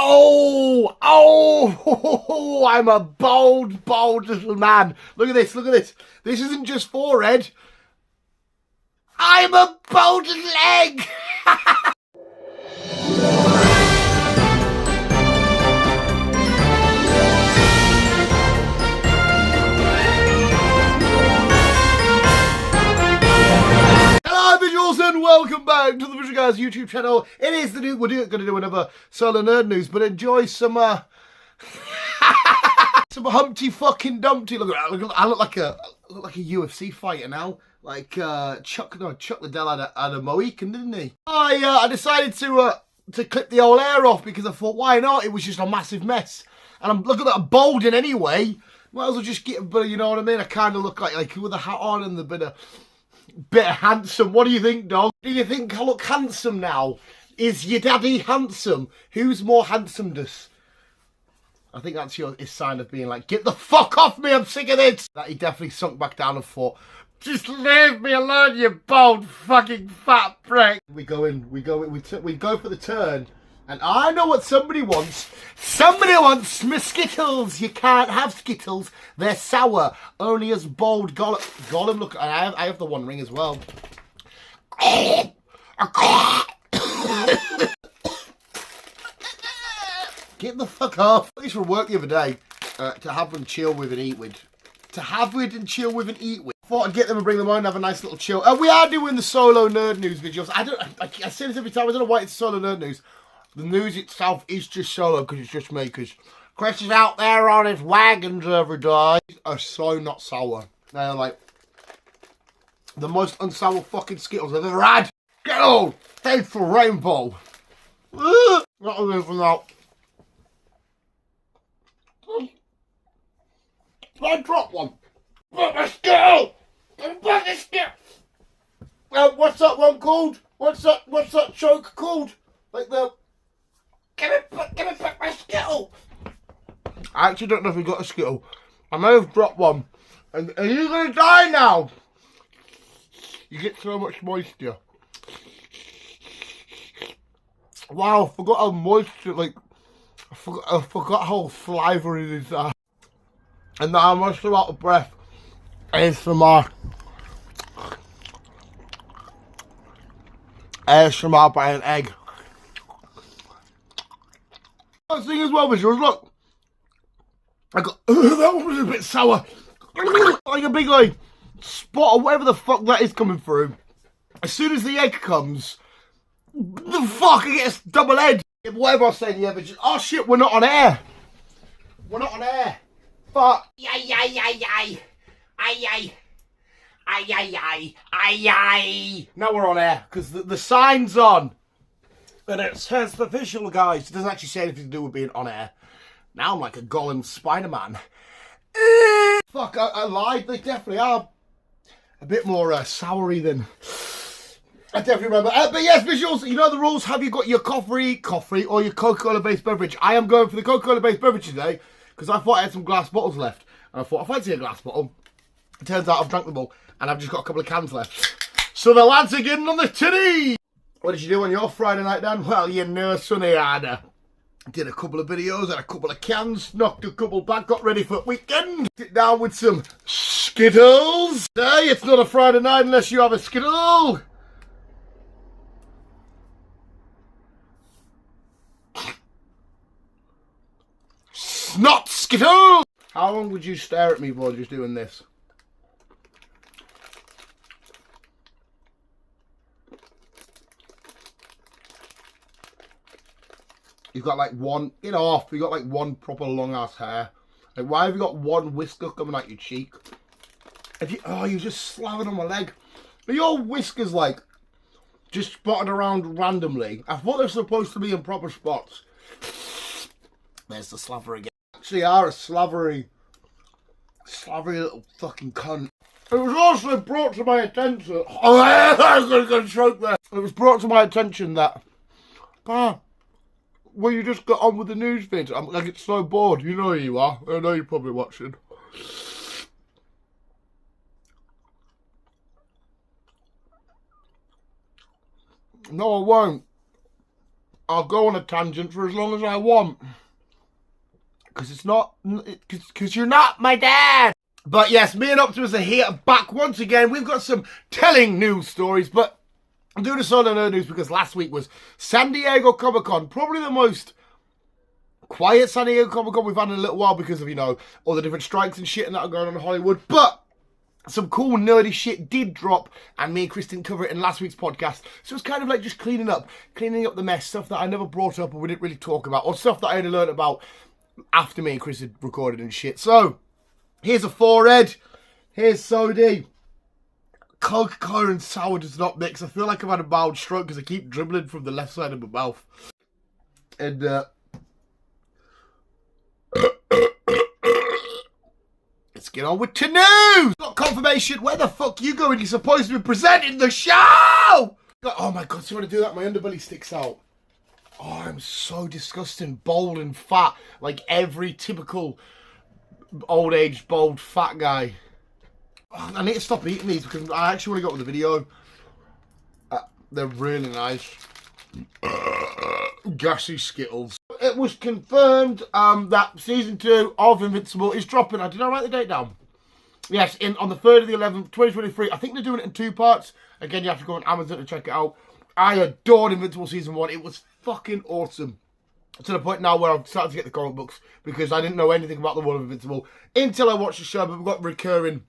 Oh, I'm a bold little man. Look at this, look at this. This isn't just forehead. I'm a bold little egg. And welcome back to the Visual Guyz YouTube channel. It is the new, we're going to do another solo nerd news, but enjoy some some Humpty fucking Dumpty. Look at that. I look like a UFC fighter now. Like Chuck Liddell had a Mohican, didn't he? I decided to clip the old hair off because I thought, why not? It was just a massive mess, and I'm look at that, I'm balding anyway. Might as well just get, but you know what I mean. I kind of look like with a hat on and the bit of handsome. What do you think, dog? Do you think I look handsome now? Is your daddy handsome? Who's more handsomeness? I think that's his sign of being like, get the fuck off me, I'm sick of this. That he definitely sunk back down and thought, just leave me alone, you bald fucking fat prick. We go for the turn. And I know what somebody wants. Somebody wants my Skittles. You can't have Skittles. They're sour. Only as bold Gollum. Look, I have the One Ring as well. Get the fuck off. I used to work the other day to have them chill with and eat with. To have with and chill with and eat with. Thought I'd get them and bring them on and have a nice little chill. We are doing the solo nerd news videos. I say this every time. I don't know why it's solo nerd news. The news itself is just solo because it's just me, because Chris is out there on his wagons every day. Are so not sour. They're like the most unsour fucking Skittles I've ever had. Get on! Faithful rainbow. Not away from that. I dropped one. But my Skittle! But my Skittle! What's that one called? What's that choke called? Like the... Give me back my Skittle! I actually don't know if we got a Skittle. I may have dropped one. And are you going to die now? You get so much moisture. Wow, I forgot how moisture, like, I forgot how slivery it is. And now I'm almost out of breath. ASMR. ASMR by an egg. That thing as well, visuals, look. I got that one was a bit sour. Like a big like spot or whatever the fuck that is coming through. As soon as the egg comes, the fuck I get a double head. Whatever I was saying, yeah, but just, oh shit, we're not on air. We're not on air. Fuck. Now we're on air because the sign's on. And it says the Visual Guyz. It doesn't actually say anything to do with being on air. Now I'm like a Gollum Spider-Man. Fuck, I lied. They definitely are a bit more soury than I definitely remember. But yes, visuals, you know the rules. Have you got your coffee or your Coca-Cola based beverage? I am going for the Coca-Cola based beverage today because I thought I had some glass bottles left. And I thought, I fancy a glass bottle. It turns out I've drank them all and I've just got a couple of cans left. So the lads are getting on the titty. What did you do on your Friday night, Dan? Well, you know, Sonny, I did a couple of videos, had a couple of cans, knocked a couple back, got ready for the weekend. Sit down with some Skittles. Hey, it's not a Friday night unless you have a Skittle. Snot Skittle! How long would you stare at me while just doing this? You've got like one, you know, you've got like one proper long ass hair. Like, why have you got one whisker coming out your cheek? If you, oh, you're just slapping on my leg. Are your whiskers like just spotted around randomly? I thought they're supposed to be in proper spots. There's the slaver again. Actually, are a slavery little fucking cunt. It was also brought to my attention. Oh, I was gonna choke there. It was brought to my attention that. Well, you just got on with the news feed. I'm like, it's so bored. You know who you are. I know you're probably watching. No, I won't. I'll go on a tangent for as long as I want. Because you're not my dad. But yes, me and Optimus are here back once again. We've got some telling news stories, but I'm doing this on nerd news because last week was San Diego Comic-Con. Probably the most quiet San Diego Comic-Con we've had in a little while because of, you know, all the different strikes and shit and that are going on in Hollywood. But some cool nerdy shit did drop, and me and Chris didn't cover it in last week's podcast. So it's kind of like just cleaning up the mess, stuff that I never brought up or we didn't really talk about, or stuff that I only learned about after me and Chris had recorded and shit. So here's a forehead. Here's Sody. Coca-Cola and sour does not mix. I feel like I've had a mild stroke because I keep dribbling from the left side of my mouth. And let's get on with the news. Got confirmation. Where the fuck you going? You're supposed to be presenting the show. Oh my god, so when I do that, my underbelly sticks out. Oh, I'm so disgusting, bold and fat, like every typical old age, bold, fat guy. Oh, I need to stop eating these because I actually want to go with the video. They're really nice. Gassy Skittles. It was confirmed that season 2 of Invincible is dropping. Did I write the date down? Yes, on the 3rd of the 11th, 2023. I think they're doing it in 2 parts. Again, you have to go on Amazon to check it out. I adored Invincible season 1. It was fucking awesome. To the point now where I've started to get the comic books because I didn't know anything about the world of Invincible until I watched the show. But we've got recurring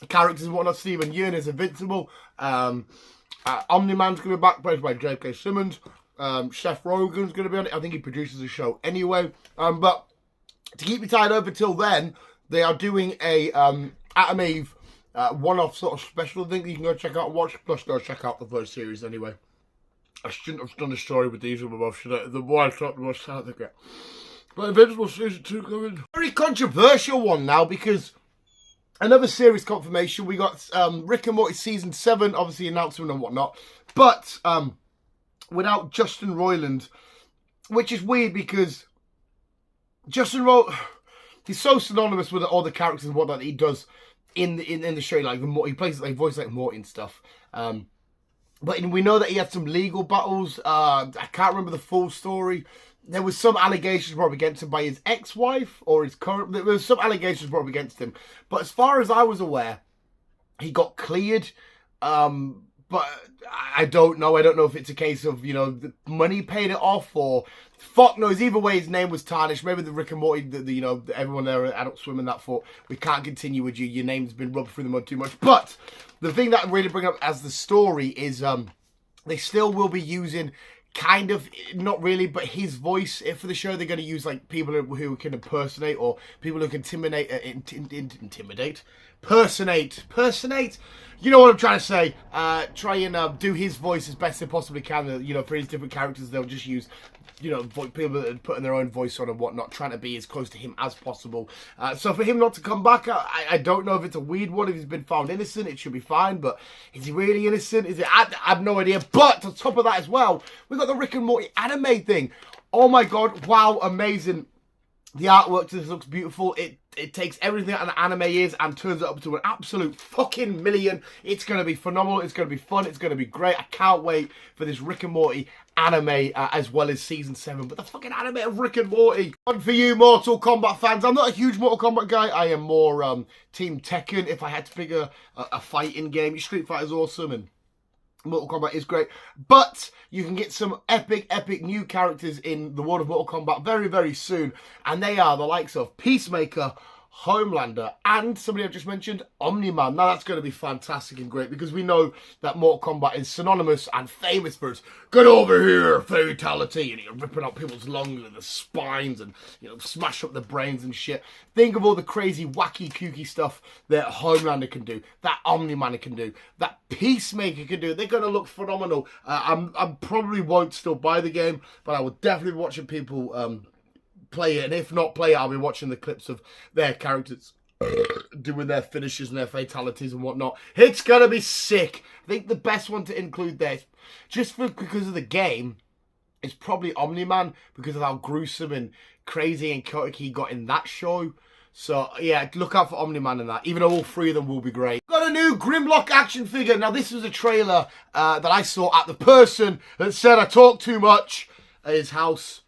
characters and whatnot. Steven Yeun is Invincible. Omni-Man's going to be back, played by J.K. Simmons. Chef Rogan's going to be on it. I think he produces the show anyway. But to keep you tied over till then, they are doing a Atom Eve one-off sort of special thing that you can go check out and watch. Plus, go check out the first series anyway. I shouldn't have done a story with these in my mouth, should I? The more I talk, the more sad I get. But Invincible season 2 coming. Very controversial one now because another series confirmation. We got Rick and Morty season 7, obviously announcement and whatnot. But without Justin Roiland, which is weird because Justin Roiland, he's so synonymous with all the characters and whatnot that he does in the show. Like he plays like voice like Morty and stuff. But we know that he had some legal battles. I can't remember the full story. There was some allegations brought up against him by his ex-wife or his current. There was some allegations brought up against him. But as far as I was aware, he got cleared. But I don't know. I don't know if it's a case of, you know, the money paid it off or fuck knows. Either way, his name was tarnished. Maybe the Rick and Morty, you know, everyone there at Adult Swim and that thought, we can't continue with you. Your name's been rubbed through the mud too much. But the thing that I really bring up as the story is they still will be using kind of, not really, but his voice for the show. They're going to use like people who can impersonate or people who can personate. You know what I'm trying to say. Try and do his voice as best they possibly can. You know, for his different characters, they'll just use, you know, people that are putting their own voice on and whatnot, trying to be as close to him as possible. So for him not to come back, I don't know if it's a weird one. If he's been found innocent, it should be fine. But is he really innocent? Is it? I have no idea. But on top of that as well, we've got the Rick and Morty anime thing. Oh my god! Wow, amazing. The artwork to this looks beautiful. It takes everything that an anime is and turns it up to an absolute fucking million. It's going to be phenomenal. It's going to be fun. It's going to be great. I can't wait for this Rick and Morty anime as well as season 7. But the fucking anime of Rick and Morty. One for you Mortal Kombat fans. I'm not a huge Mortal Kombat guy. I am more Team Tekken. If I had to pick a fighting game, Street Fighter's awesome and Mortal Kombat is great, but you can get some epic new characters in the world of Mortal Kombat very, very soon, and they are the likes of Peacemaker, Homelander, and somebody I've just mentioned, Omni-Man. Now that's going to be fantastic and great because we know that Mortal Kombat is synonymous and famous for its get over here fatality, and you're ripping out people's lungs and the spines and, you know, smash up the brains and shit. Think of all the crazy, wacky, kooky stuff that Homelander can do, that Omni-Man can do, that Peacemaker can do. They're going to look phenomenal. I probably won't still buy the game, but I will definitely be watching people play it, and if not play it, I'll be watching the clips of their characters doing their finishes and their fatalities and whatnot. It's gonna be sick. I think the best one to include there, just because of the game, is probably Omni-Man, because of how gruesome and crazy and chaotic he got in that show. So yeah, look out for Omni-Man in that, even though all 3 of them will be great. Got a new Grimlock action figure. Now this was a trailer that I saw at the person that said I talk too much. at his house.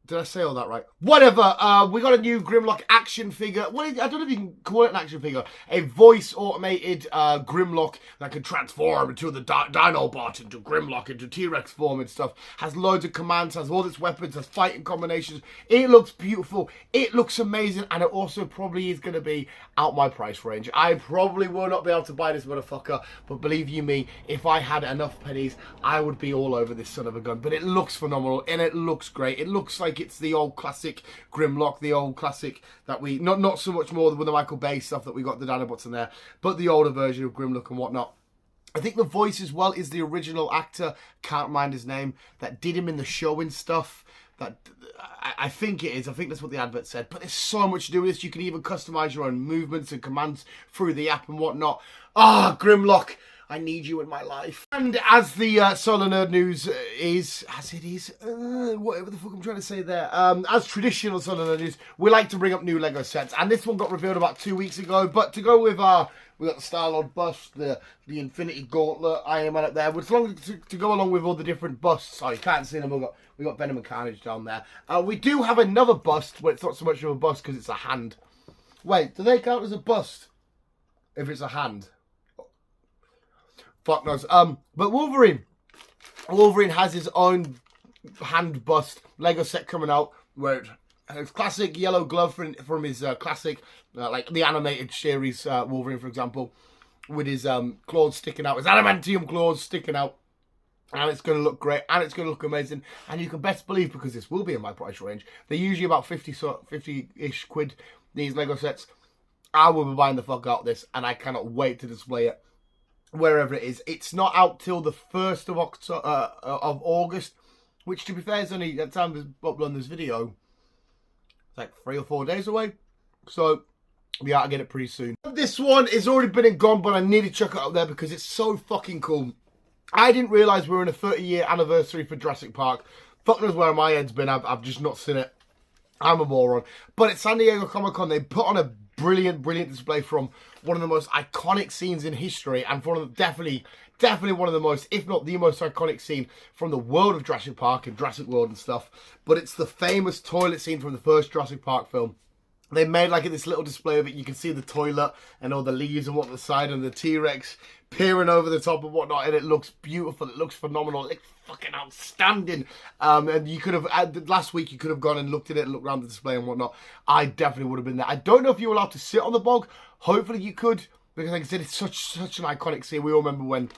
Did I say all that right? Whatever. We got a new Grimlock action figure. Well, I don't know if you can call it an action figure. A voice-automated Grimlock that can transform into the Dinobot, into Grimlock, into T-Rex form and stuff. Has loads of commands, has all its weapons, has fighting combinations. It looks beautiful. It looks amazing. And it also probably is going to be out my price range. I probably will not be able to buy this motherfucker. But believe you me, if I had enough pennies, I would be all over this son of a gun. But it looks phenomenal and it looks great. It looks like it's the old classic Grimlock, the old classic that we, not so much more with the Michael Bay stuff that we got the Dinobots in there, but the older version of Grimlock and whatnot. I think the voice as well is the original actor, can't mind his name, that did him in the show and stuff. That I think it is. I think that's what the advert said. But there's so much to do with this. You can even customize your own movements and commands through the app and whatnot. Ah, Grimlock, I need you in my life. And as the Solar Nerd News is, whatever the fuck I'm trying to say there, as traditional Solar Nerd News, we like to bring up new Lego sets. And this one got revealed about 2 weeks ago. But to go with we got the Star-Lord bust, the Infinity Gauntlet, Iron Man up there. But as long to go along with all the different busts. Oh, you can't see them. We got Venom and Carnage down there. We do have another bust, but it's not so much of a bust because it's a hand. Wait, do they count as a bust if it's a hand? Fuck knows. But Wolverine has his own hand bust Lego set coming out where his classic yellow glove from his classic, like the animated series Wolverine, for example, with his claws sticking out, his adamantium claws sticking out. And it's going to look great, and it's going to look amazing. And you can best believe, because this will be in my price range, they're usually about 50-ish quid, these Lego sets. I will be buying the fuck out of this, and I cannot wait to display it wherever it is. It's not out till the 1st of August, which, to be fair, is only, at the time of uploading this video, it's like 3 or 4 days away. So, yeah, I'll get it pretty soon. This one has already been and gone, but I need to chuck it up there because it's so fucking cool. I didn't realise we were in a 30-year anniversary for Jurassic Park. Fuck knows where my head's been. I've just not seen it. I'm a moron. But at San Diego Comic-Con, they put on a brilliant display from one of the most iconic scenes in history, and for definitely one of the most, if not the most iconic scene from the world of Jurassic Park and Jurassic World and stuff. But it's the famous toilet scene from the first Jurassic Park film. They made like this little display of it. You can see the toilet and all the leaves and what on the side, and the T-Rex peering over the top and whatnot, and it looks beautiful. It looks phenomenal. It's fucking outstanding. And you could have, last week you could have gone and looked at it and looked around the display and whatnot. I definitely would have been there. I don't know if you were allowed to sit on the bog. Hopefully you could, because like I said, it's such an iconic scene. We all remember when,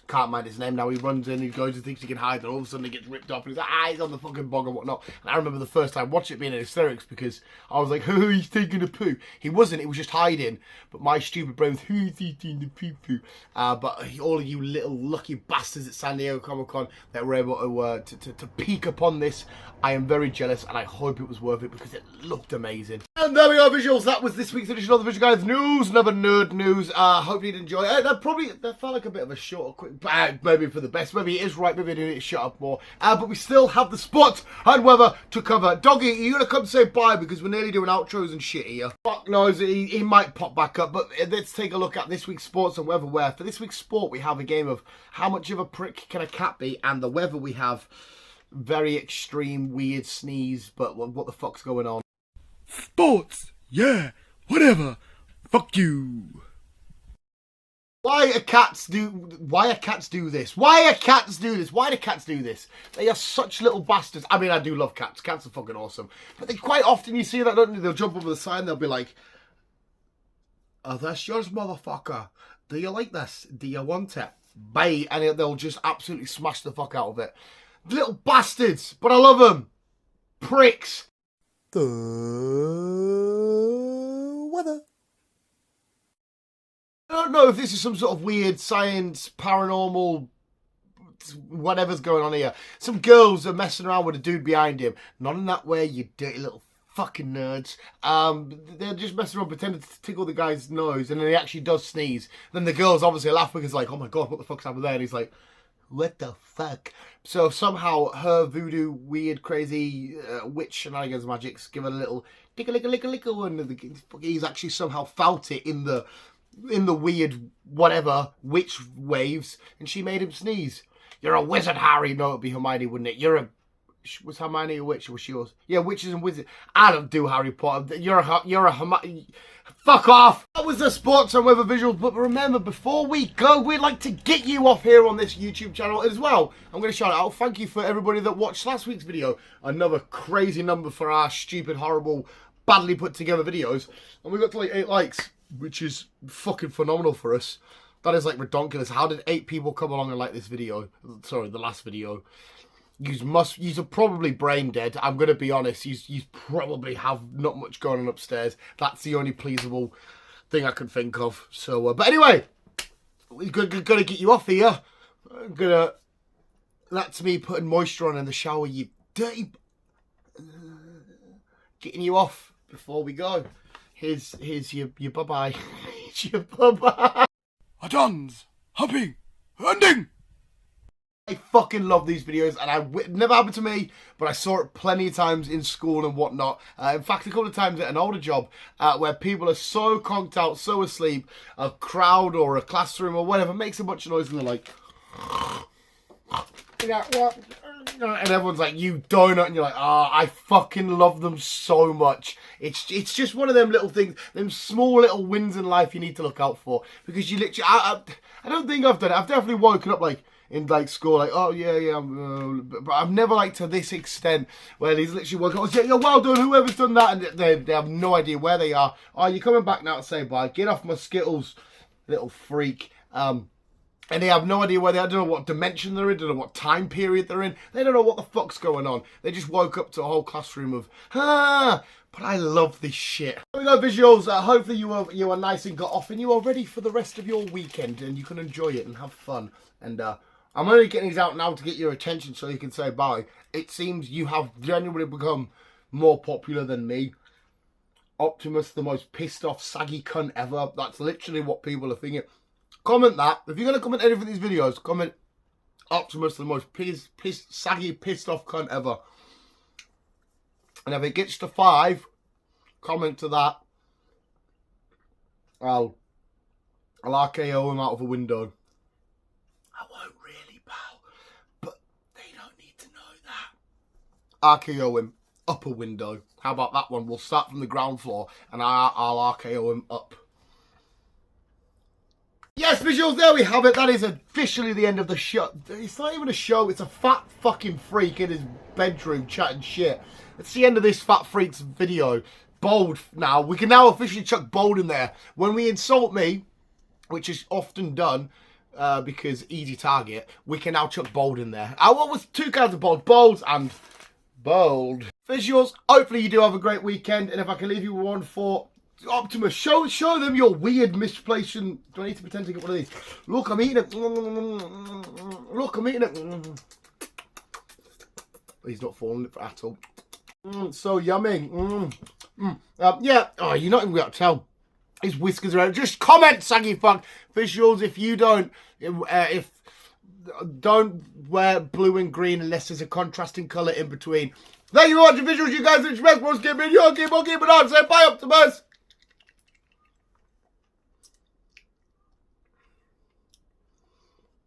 can't mind his name now, he runs in, he goes and thinks he can hide, and all of a sudden he gets ripped off, and he's like, he's on the fucking bog and whatnot. And I remember the first time watching it being in hysterics, because I was like, oh, he's taking a poo. He wasn't, he was just hiding, but my stupid brain was, who's eating the poo-poo? But all of you little lucky bastards at San Diego Comic-Con that were able to peek upon this, I am very jealous, and I hope it was worth it, because it looked amazing. And there we go, visuals. That was this week's edition of the Visual Guys News, another nerd news. Hope you did enjoy it. That felt like a bit of a short, quick, maybe for the best. Maybe it is right. Maybe I do need to shut up more. But we still have the sports and weather to cover. Doggy, you gonna come say bye because we're nearly doing outros and shit here. Fuck knows, he might pop back up. But let's take a look at this week's sports and weather. Where for this week's sport we have a game of how much of a prick can a cat be, and the weather we have very extreme, weird sneeze. But what the fuck's going on? Sports, yeah, whatever. Fuck you. Why do cats do this? Why do cats do this? They are such little bastards. I mean, I do love cats. Cats are fucking awesome. But they quite often, you see that, don't you? They'll jump over the side and they'll be like, oh, that's yours, motherfucker. Do you like this? Do you want it? Bye. And they'll just absolutely smash the fuck out of it. Little bastards. But I love them. Pricks. The weather. I don't know if this is some sort of weird science, paranormal, whatever's going on here. Some girls are messing around with a dude behind him. Not in that way, you dirty little fucking nerds. They're just messing around pretending to tickle the guy's nose, and then he actually does sneeze. Then the girls obviously laugh because like, oh my god, what the fuck's happened there? And he's like, what the fuck? So somehow her voodoo, weird, crazy witch shenanigans magics give it a little tickle, and he's actually somehow felt it in the weird whatever witch waves, and she made him sneeze. You're a wizard, Harry. No, it'd be Hermione, wouldn't it? Was Hermione a witch or was she yours? Yeah, witches and wizards. I don't do Harry Potter. You're a Hermione. Fuck off! That was the sports and weather visuals, but remember, before we go, we'd like to get you off here on this YouTube channel as well. I'm going to shout out, thank you for everybody that watched last week's video. Another crazy number for our stupid, horrible, badly put together videos. And we got to like 8 likes, which is fucking phenomenal for us. That is like redonkulous. How did 8 people come along and like this video? Sorry, the last video. You're probably brain dead. I'm going to be honest. You probably have not much going on upstairs. That's the only pleasable thing I can think of. So, but anyway, we're going to get you off here. That's me putting moisture on in the shower, you dirty... Getting you off before we go. Here's your bye-bye. Here's your bye-bye. Adons, humping, ending. I fucking love these videos, and it never happened to me, but I saw it plenty of times in school and whatnot. In fact, a couple of times at an older job where people are so conked out, so asleep, a crowd or a classroom or whatever makes a bunch of noise and they're like, what? And everyone's like, you donut, and you're like, I fucking love them so much. It's just one of them little things, them small little wins in life you need to look out for, because you literally, I don't think I've done it. I've definitely woken up like, in like school, like, oh yeah, but I've never like to this extent where he's literally woken up and say, yo, well done, whoever's done that, and they have no idea where they are. Oh, you're coming back now to say bye. Get off my Skittles, little freak. And they have no idea where they are. I don't know what dimension they're in, don't know what time period they're in. They don't know what the fuck's going on. They just woke up to a whole classroom of, but I love this shit. Here we go, visuals. Hopefully you are nice and got off and you are ready for the rest of your weekend and you can enjoy it and have fun. And I'm only getting these out now to get your attention so you can say bye. It seems you have genuinely become more popular than me. Optimus, the most pissed off, saggy cunt ever. That's literally what people are thinking. Comment that. If you're going to comment any of these videos, comment Optimus, the most saggy, pissed off cunt ever. And if it gets to 5, comment to that. I'll RKO him out of a window. I won't really, pal, but they don't need to know that. RKO him up a window. How about that one? We'll start from the ground floor and I'll RKO him up. Yes, visuals, there we have it. That is officially the end of the show. It's not even a show, it's a fat fucking freak in his bedroom chatting shit. It's the end of this fat freak's video. Bold now. We can now officially chuck bold in there. When we insult me, which is often done, because easy target, we can now chuck bold in there. What was 2 kinds of bold? Bold and bold. Visuals, hopefully you do have a great weekend. And if I can leave you with one for Optimus, show them your weird misplacement. Do I need to pretend to get one of these? Look, I'm eating it. Look, I'm eating it. He's not falling at all. So yummy. Yeah. Oh, you're not even going to tell. His whiskers are out. Just comment, saggy fuck. Visuals, if you don't, don't wear blue and green unless there's a contrasting colour in between. Thank you for watching visuals. You guys are the best ones. Keep it on. Say bye, Optimus.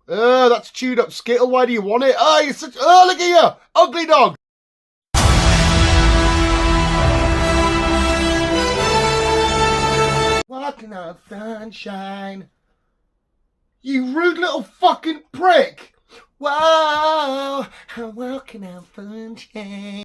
That's chewed up Skittle. Why do you want it? Oh, you're such. Oh, look at you, ugly dog. Walking on sunshine. You rude little fucking prick. Whoa, I'm walking on sunshine.